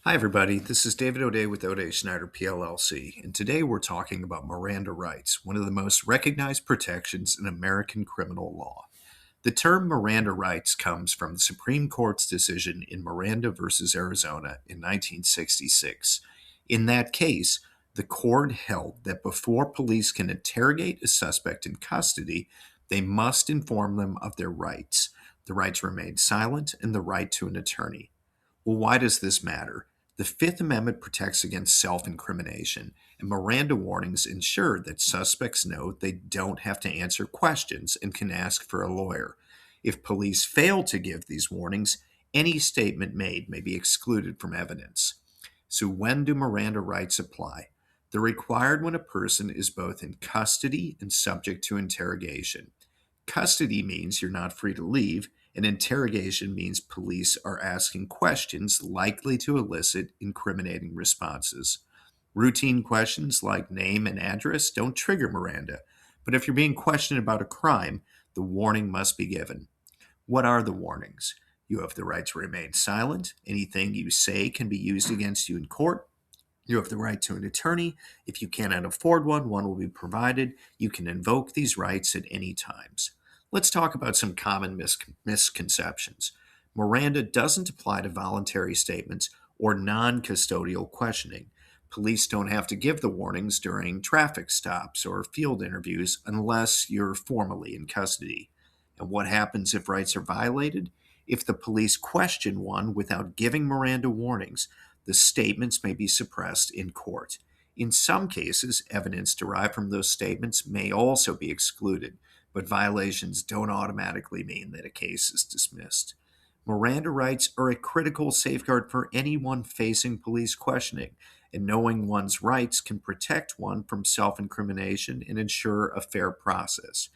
Hi, everybody. This is David O'Dea with O'Dea Schneider PLLC, and today we're talking about Miranda rights, one of the most recognized protections in American criminal law. The term Miranda rights comes from the Supreme Court's decision in Miranda versus Arizona in 1966. In that case, the court held that before police can interrogate a suspect in custody, they must inform them of their rights. The right to remain silent and the right to an attorney. Well, why does this matter? The Fifth Amendment protects against self incrimination, and Miranda warnings ensure that suspects know they don't have to answer questions and can ask for a lawyer. If police fail to give these warnings, any statement made may be excluded from evidence. So, when do Miranda rights apply? They're required when a person is both in custody and subject to interrogation. Custody means you're not free to leave, and interrogation means police are asking questions likely to elicit incriminating responses. Routine questions like name and address don't trigger Miranda, but if you're being questioned about a crime, the warning must be given. What are the warnings? You have the right to remain silent. Anything you say can be used against you in court. You have the right to an attorney. If you cannot afford one, one will be provided. You can invoke these rights at any times. Let's talk about some common misconceptions. Miranda doesn't apply to voluntary statements or non custodial questioning. Police don't have to give the warnings during traffic stops or field interviews unless you're formally in custody. And what happens if rights are violated? If the police question one without giving Miranda warnings, the statements may be suppressed in court. In some cases, evidence derived from those statements may also be excluded, but violations don't automatically mean that a case is dismissed. Miranda rights are a critical safeguard for anyone facing police questioning, and knowing one's rights can protect one from self incrimination and ensure a fair process.